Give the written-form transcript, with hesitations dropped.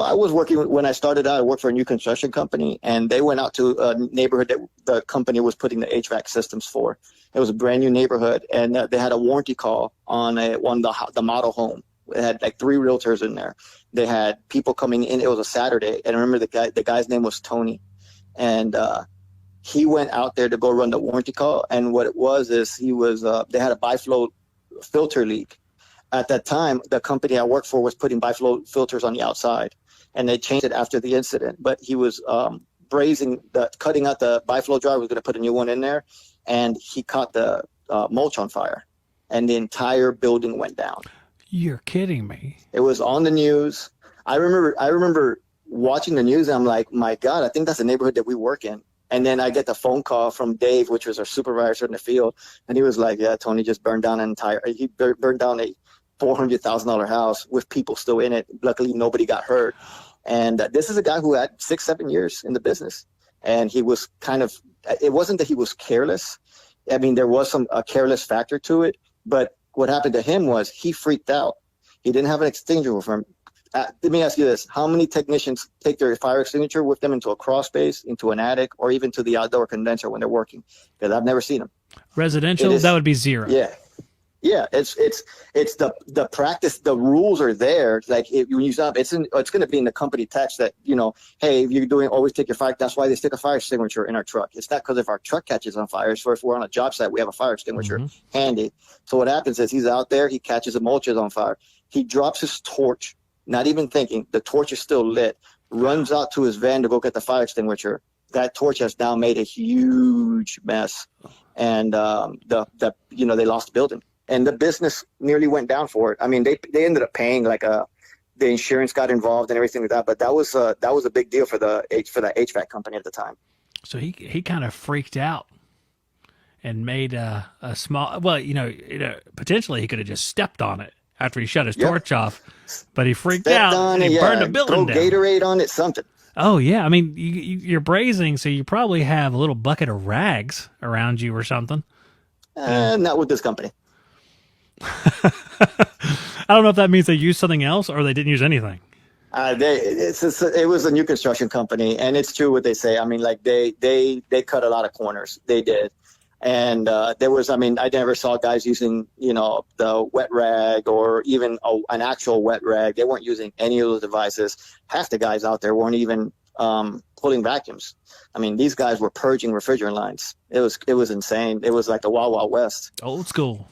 I was working when I started out. I worked for a new construction company, and they went out to a neighborhood that the company was putting the HVAC systems for. It was a brand new neighborhood, and they had a warranty call on the model home. It had like 3 realtors in there. They had people coming in. It was a Saturday, and I remember the guy's name was Tony, and he went out there to go run the warranty call. And what it was is they had a biflow filter leak. At that time, the company I worked for was putting biflow filters on the outside, and they changed it after the incident. But he was cutting out the biflow dryer, was going to put a new one in there, and he caught the mulch on fire, and the entire building went down. You're kidding me. It was on the news. I remember watching the news, and I'm like, my God, I think that's the neighborhood that we work in. And then I get the phone call from Dave, which was our supervisor in the field, and he was like, yeah, Tony just burned down he burned down a $400,000 house with people still in it. Luckily, nobody got hurt. And this is a guy who had 6-7 years in the business. And he was it wasn't that he was careless. I mean, there was a careless factor to it. But what happened to him was he freaked out. He didn't have an extinguisher for him. Let me ask you this. How many technicians take their fire extinguisher with them into a crawl space, into an attic, or even to the outdoor condenser when they're working? Because I've never seen them. Residential, that would be 0. Yeah. Yeah, it's the practice. The rules are there. Like when you stop, it's going to be in the company text that, hey, if you're always take your fire. That's why they stick a fire extinguisher in our truck. It's not because if our truck catches on fire. So if we're on a job site, we have a fire extinguisher handy. So what happens is he's out there, he catches the mulches on fire. He drops his torch, not even thinking. The torch is still lit. Runs out to his van to go get the fire extinguisher. That torch has now made a huge mess, and they lost the building. And the business nearly went down for it. I mean, they ended up paying the insurance got involved and everything like that. But that was a big deal for the HVAC company at the time. So he kind of freaked out and made a small. Well, potentially he could have just stepped on it after he shut his torch off, but he freaked out and he burned the building down. Throw Gatorade on it, something. Oh yeah, I mean you're brazing, so you probably have a little bucket of rags around you or something. Not with this company. I don't know if that means they used something else or they didn't use anything. It was a new construction company, and it's true what they say. I mean, like they cut a lot of corners. They did, and there was. I mean, I never saw guys using the wet rag or even an actual wet rag. They weren't using any of those devices. Half the guys out there weren't even pulling vacuums. I mean, these guys were purging refrigerant lines. It was insane. It was like the Wild Wild West. Old school.